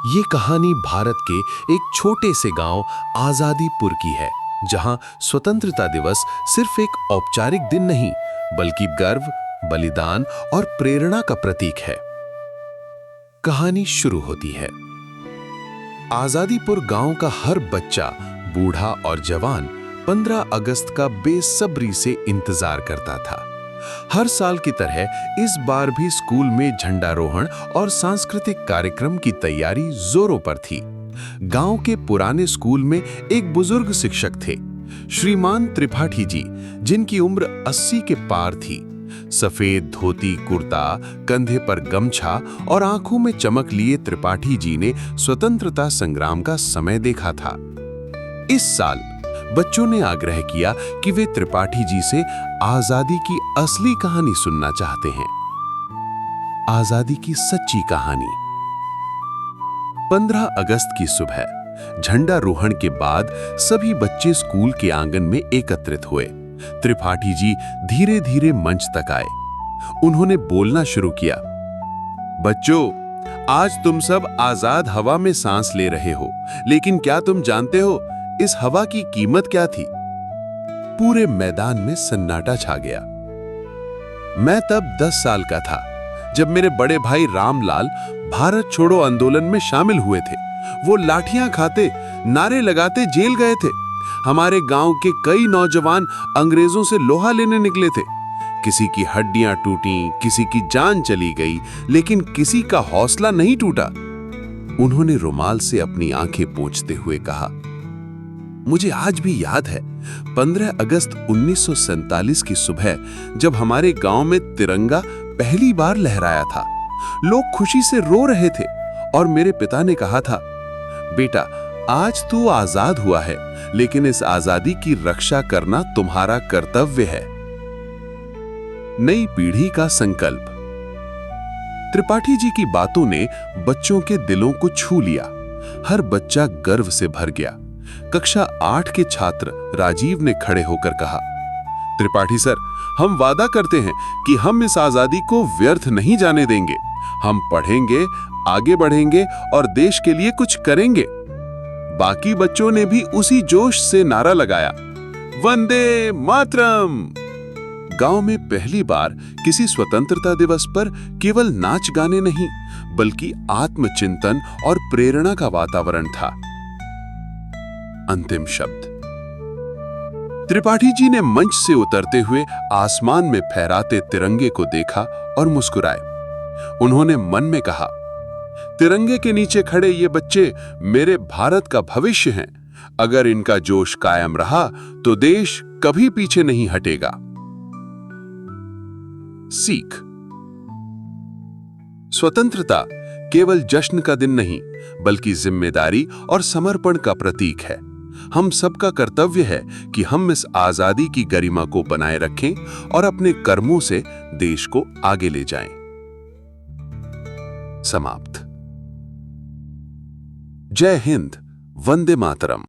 ये कहानी भारत के एक छोटे से गांव आजादीपुर की है, जहां स्वतंत्रता दिवस सिर्फ एक औपचारिक दिन नहीं, बल्कि गर्व, बलिदान और प्रेरणा का प्रतीक है। कहानी शुरू होती है। आजादीपुर गांव का हर बच्चा, बूढ़ा और जवान 15 अगस्त का बेसब्री से इंतजार करता था। हर साल की तरह इस बार भी स्कूल में झंडारोहण और सांस्कृतिक कार्यक्रम की तैयारी जोरों पर थी। गांव के पुराने स्कूल में एक बुजुर्ग शिक्षक थे, श्रीमान त्रिपाठी जी, जिनकी उम्र 80 के पार थी। सफेद धोती कुर्ता, कंधे पर गमछा और आंखों में चमक लिए त्रिपाठी जी ने स्वतंत्रता संग्राम का समय देखा था। इस साल बच्चों ने आग्रह किया कि वे त्रिपाठी जी से आजादी की असली कहानी सुनना चाहते हैं। आजादी की सच्ची कहानी। 15 अगस्त की सुबह झंडारोहण के बाद सभी बच्चे स्कूल के आंगन में एकत्रित हुए। त्रिपाठी जी धीरे धीरे मंच तक आए। उन्होंने बोलना शुरू किया। बच्चों, आज तुम सब आजाद हवा में सांस ले रहे हो, लेकिन क्या तुम जानते हो इस हवा की कीमत क्या थी? पूरे मैदान में सन्नाटा छा गया। मैं तब 10 साल का था जब मेरे बड़े भाई रामलाल भारत छोड़ो आंदोलन में शामिल हुए थे। वो लाठियां खाते, नारे लगाते जेल गए थे। हमारे गांव के कई नौजवान अंग्रेजों से लोहा लेने निकले थे। किसी की हड्डियां टूटी, किसी की जान चली गई, लेकिन किसी का हौसला नहीं टूटा। उन्होंने रुमाल से अपनी आंखें पोंछते हुए कहा, मुझे आज भी याद है 15 अगस्त 1947 की सुबह, जब हमारे गांव में तिरंगा पहली बार लहराया था। लोग खुशी से रो रहे थे और मेरे पिता ने कहा था, बेटा, आज तू आजाद हुआ है, लेकिन इस आजादी की रक्षा करना तुम्हारा कर्तव्य है। नई पीढ़ी का संकल्प। त्रिपाठी जी की बातों ने बच्चों के दिलों को छू लिया। हर बच्चा गर्व से भर गया। कक्षा 8 के छात्र राजीव ने खड़े होकर कहा, त्रिपाठी सर, हम वादा करते हैं कि हम इस आजादी को व्यर्थ नहीं जाने देंगे। हम पढ़ेंगे, आगे बढ़ेंगे और देश के लिए कुछ करेंगे। बाकी बच्चों ने भी उसी जोश से नारा लगाया, वंदे मातरम। गांव में पहली बार किसी स्वतंत्रता दिवस पर केवल नाच गाने नहीं, बल्कि आत्मचिंतन और प्रेरणा का वातावरण था। अंतिम शब्द। त्रिपाठी जी ने मंच से उतरते हुए आसमान में फहराते तिरंगे को देखा और मुस्कुराए। उन्होंने मन में कहा, तिरंगे के नीचे खड़े ये बच्चे मेरे भारत का भविष्य हैं। अगर इनका जोश कायम रहा तो देश कभी पीछे नहीं हटेगा। सीख। स्वतंत्रता केवल जश्न का दिन नहीं, बल्कि जिम्मेदारी और समर्पण का प्रतीक है। हम सबका कर्तव्य है कि हम इस आजादी की गरिमा को बनाए रखें और अपने कर्मों से देश को आगे ले जाएं। समाप्त। जय हिंद, वंदे मातरम।